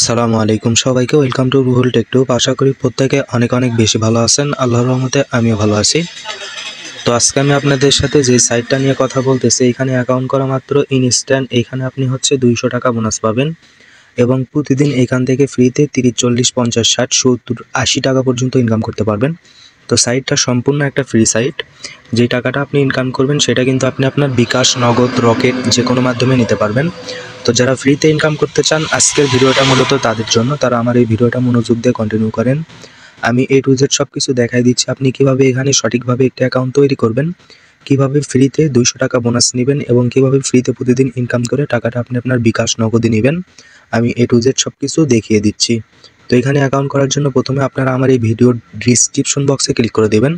আসসালামু আলাইকুম সবাইকে ওয়েলকাম টু রুহুল টেকটুব। আশা করি প্রত্যেকে অনেক অনেক বেশি ভালো আছেন। আল্লাহর রহমতে আমিও ভালো আছি। তো আজকে আমি আপনাদের সাথে যে সাইটটা নিয়ে কথা বলতেছি, এখানে অ্যাকাউন্ট করা মাত্র ইনস্ট্যান্ট। এখানে আপনি 200 টাকা বোনাস পাবেন এবং প্রতিদিন এখান থেকে ফ্রিতে 30, 40, 50, 60, 70, 80 টাকা পর্যন্ত ইনকাম করতে পারবেন। তো সাইটটা সম্পূর্ণ একটা ফ্রি সাইট। যে টাকাটা আপনি ইনকাম করবেন সেটা কিন্তু আপনি আপনার বিকাশ, নগদ, রকেট যে কোনো মাধ্যমে নিতে পারবেন। তো যারা ফ্রিতে ইনকাম করতে চান, আজকের ভিডিওটা মূলত তাদের জন্য। তারা আমার এই ভিডিওটা মনোযোগ দিয়ে কন্টিনিউ করেন। আমি A to Z সব কিছু দেখাই দিচ্ছি। আপনি কিভাবে এখানে সঠিকভাবে একটি অ্যাকাউন্ট তৈরি করবেন, কিভাবে ফ্রিতে 200 টাকা বোনাস নেবেন এবং কিভাবে ফ্রিতে প্রতিদিন ইনকাম করে টাকাটা আপনি আপনার বিকাশ, নগদে নেবেন, আমি A to Z সব কিছু দেখিয়ে দিচ্ছি। তো এখানে অ্যাকাউন্ট করার জন্য প্রথমে আপনারা আমার এই ভিডিওর ডিসক্রিপশন বক্সে ক্লিক করে দেবেন।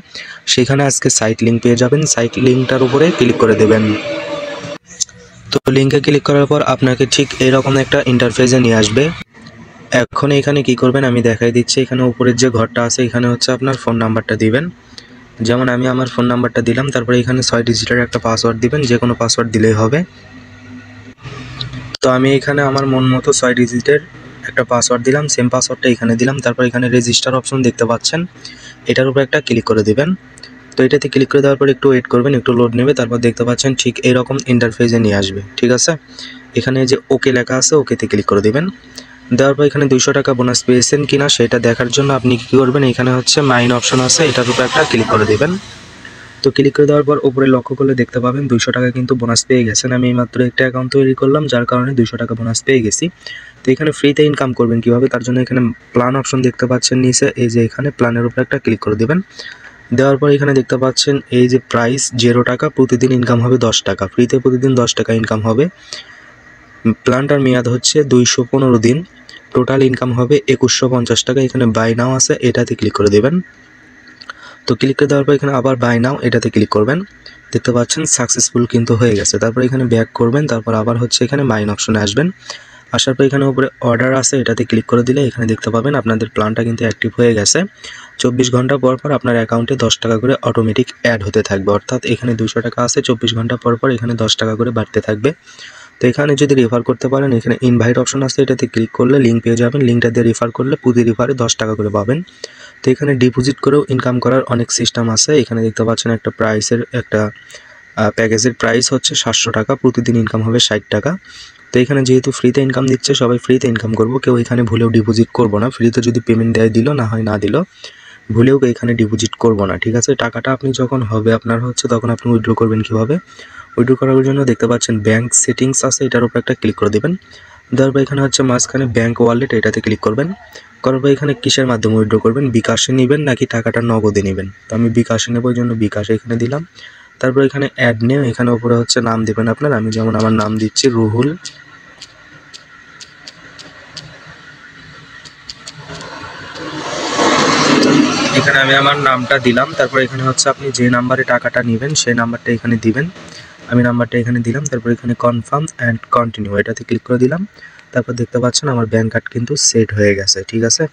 সেখানে আজকে সাইট লিঙ্ক পেয়ে যাবেন। সাইট লিঙ্কটার উপরে ক্লিক করে দেবেন। তো লিঙ্কে ক্লিক করার পর আপনাকে ঠিক এরকম একটা ইন্টারফেসে নিয়ে আসবে। এখন এখানে কি করবেন আমি দেখাই দিচ্ছি। এখানে উপরের যে ঘরটা আছে, এখানে হচ্ছে আপনার ফোন নাম্বারটা দিবেন। যেমন আমি আমার ফোন নাম্বারটা দিলাম, তারপরে এখানে 6 ডিজিটের একটা পাসওয়ার্ড দিবেন, যে কোনো পাসওয়ার্ড দিলেই হবে। তো আমি এখানে আমার মন মতো 6 ডিজিটের একটা পাসওয়ার্ড দিলাম, সেম পাসওয়ার্ডটা এখানে দিলাম। তারপর এখানে রেজিস্টার অপশন দেখতে পাচ্ছেন, এটার উপর একটা ক্লিক করে দিবেন। তো এটাতে ক্লিক করে দেওয়ার পর একটু ওয়েট করবেন, একটু লোড নেবে। তারপর দেখতে পাচ্ছেন ঠিক এরকম ইন্টারফেসে নিয়ে আসবে। ঠিক আছে, এখানে যে ওকে লেখা আছে, ওকেতে ক্লিক করে দেবেন। দেওয়ার পর এখানে 200 টাকা বোনাস পেয়েছেন কিনা সেটা দেখার জন্য আপনি কী করবেন, এখানে হচ্ছে মাইন অপশন আছে, এটার উপর একটা ক্লিক করে দেবেন। তো ক্লিক করে দেওয়ার পর উপরে লক্ষ্য করলে দেখতে পাবেন 200 টাকা কিন্তু বোনাস পেয়ে গেছেন। আমি এইমাত্র একটা অ্যাকাউন্ট তৈরি করলাম, যার কারণে 200 টাকা বোনাস পেয়ে গেছি। তো এখানে ফ্রিতে ইনকাম করবেন কীভাবে, তার জন্য এখানে প্ল্যান অপশন দেখতে পাচ্ছেন নিচে, এই যে এখানে প্ল্যানের উপর একটা ক্লিক করে দেবেন। দেওয়ার পর এখানে দেখতে পাচ্ছেন এই যে প্রাইস 0 টাকা, প্রতিদিন ইনকাম হবে 10 টাকা। ফ্রিতে প্রতিদিন 10 টাকা ইনকাম হবে। প্ল্যানটার মেয়াদ হচ্ছে 215 দিন। টোটাল ইনকাম হবে 2150 টাকা। এখানে বাই নাও আছে, এটাতে ক্লিক করে দেবেন। তো ক্লিক করে দেওয়ার পর এখানে আবার বাই নাও, এটাতে ক্লিক করবেন। দেখতে পাচ্ছেন সাকসেসফুল কিন্তু হয়ে গেছে। তারপর এখানে ব্যাক করবেন, তারপর আবার হচ্ছে এখানে মাইন অপশনে আসবেন। আসার পর এখানে উপরে অর্ডার আছে, এটাতে ক্লিক করে দিলে এখানে দেখতে পাবেন আপনাদের প্ল্যানটা কিন্তু অ্যাক্টিভ হয়ে গেছে। 24 ঘন্টা পর পর আপনার অ্যাকাউন্টে 10 টাকা করে অটোমেটিক অ্যাড হতে থাকবে। অর্থাৎ এখানে 200 টাকা আছে, 24 ঘন্টা পর পর এখানে 10 টাকা করে বাড়তে থাকবে। তো এখানে যদি রেফার করতে পারেন, এখানে ইনভাইট অপশন আছে, এটাতে ক্লিক করলে লিঙ্ক পেয়ে যাবেন। লিঙ্কটা দিয়ে রেফার করলে প্রতি রেফারে 10 টাকা করে পাবেন। তো এখানে ডিপোজিট করেও ইনকাম করার অনেক সিস্টেম আছে। এখানে দেখতে পাচ্ছেন একটা প্রাইসের একটা প্যাকেজের প্রাইস হচ্ছে 700 টাকা, প্রতিদিন ইনকাম হবে 60 টাকা। তো এখানে যেহেতু ফ্রিতে ইনকাম দিচ্ছে, সবাই ফ্রিতে ইনকাম করবো, কেউ এখানে ভুলেও ডিপোজিট করবো না। ফ্রিতে যদি পেমেন্ট দেয় দিল, না হয় না দিল, ভুলেও এখানে ডিপোজিট করবো না। ঠিক আছে, টাকাটা আপনি যখন হবে আপনার হচ্ছে, তখন আপনি উইথড্র করবেন কীভাবে, উইথড্র করার জন্য দেখতে পাচ্ছেন ব্যাঙ্ক সেটিংস আছে, এটার উপর একটা ক্লিক করে দেবেন। দেওয়ার পর এখানে হচ্ছে মাঝখানে ব্যাঙ্ক ওয়ালেট, এটাতে ক্লিক করবেন। করার পর এখানে কিসের মাধ্যমে উইথড্র করবেন, বিকাশে নেবেন নাকি টাকাটা নগদে নেবেন। তো আমি বিকাশে নেব, ওই জন্য বিকাশে এখানে দিলাম। তারপর এখানে অ্যাড নেম, এখানে উপরে হচ্ছে নাম দেবেন আপনার। আমি যেমন আমার নাম দিচ্ছি রুহুল। এখানে আমি আমার নামটা দিলাম। তারপর এখানে হচ্ছে আপনি যে নাম্বারে টাকাটা নেবেন সেই নাম্বারটা এখানে দিবেন। আমি নাম্বারটা এখানে দিলাম। তারপর এখানে কনফার্ম অ্যান্ড কন্টিনিউ, এটাতে ক্লিক করে দিলাম। তারপর দেখতে পাচ্ছেন আমার ব্যাঙ্ক কার্ড কিন্তু সেট হয়ে গেছে। ঠিক আছে,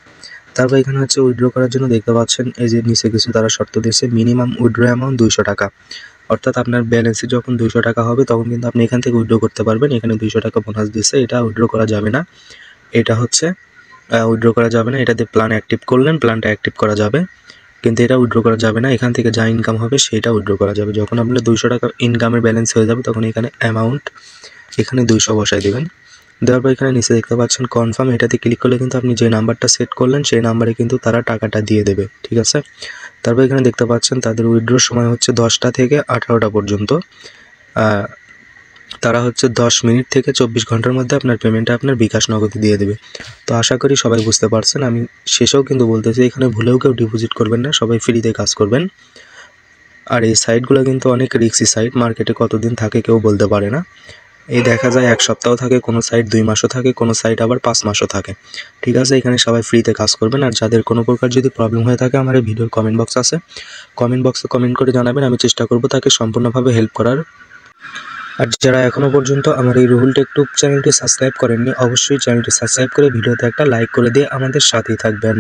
তারপর এখানে হচ্ছে উইথড্র করার জন্য দেখতে পাচ্ছেন এই যে নিচে কিছু তারা শর্ত দিয়েছে। মিনিমাম উইথড্র অ্যামাউন্ট 200 টাকা। অর্থাৎ আপনার ব্যালেন্সে যখন 200 টাকা হবে, তখন কিন্তু আপনি এখান থেকে উইথড্র করতে পারবেন। এখানে 200 টাকা বোনাস দিচ্ছে, এটা উইথড্র করা যাবে না। এটা হচ্ছে উইথড্র করা যাবে না। এটাতে প্ল্যান অ্যাক্টিভ করলেন, প্ল্যানটা অ্যাক্টিভ করা যাবে, কিন্তু এটা উইথড্র করা যাবে না। এখান থেকে যা ইনকাম হবে সেটা উইথড্র করা যাবে। যখন আপনার 200 টাকা ইনকামের ব্যালেন্স হয়ে যাবে, তখন এখানে অ্যামাউন্ট এখানে 200 বসায় দেবেন। দেওয়ার পর এখানে নিচে দেখতে পাচ্ছেন কনফার্ম, এটাতে ক্লিক করলে কিন্তু আপনি যে নাম্বারটা সেট করলেন সেই নাম্বারে কিন্তু তারা টাকাটা দিয়ে দেবে। ঠিক আছে, তারপর এখানে দেখতে পাচ্ছেন তাদের উইথড্রোর সময় হচ্ছে 10টা থেকে 18টা পর্যন্ত। তারা হচ্ছে 10 মিনিট থেকে 24 ঘন্টার মধ্যে আপনার পেমেন্টটা আপনার বিকাশ নগদে দিয়ে দেবে। তো আশা করি সবাই বুঝতে পারছেন। আমি শেষেও কিন্তু বলতেছি, এখানে ভুলেও কেউ ডিপোজিট করবেন না, সবাই ফ্রিতে কাজ করবেন। আর এই সাইটগুলো কিন্তু অনেক রিস্কি সাইট, মার্কেটে কতদিন থাকে কেউ বলতে পারে না। এই দেখা যায় 1 সপ্তাহ থাকে, কোনো সাইট 2 মাসও থাকে, কোনো সাইট আবার 5 মাসও থাকে। ঠিক আছে, এখানে সবাই ফ্রিতে কাজ করবেন। আর যাদের কোনো প্রকার যদি প্রবলেম হয়ে থাকে, আমার এই ভিডিওর কমেন্ট বক্স আছে, কমেন্ট বক্সে কমেন্ট করে জানাবেন, আমি চেষ্টা করব তাকে সম্পূর্ণভাবে হেল্প করার। আর যারা এখনও পর্যন্ত আমার এই রুহুল টেকটুব চ্যানেলটি সাবস্ক্রাইব করেননি, অবশ্যই চ্যানেলটি সাবস্ক্রাইব করে ভিডিওতে একটা লাইক করে দিয়ে আমাদের সাথেই থাকবেন।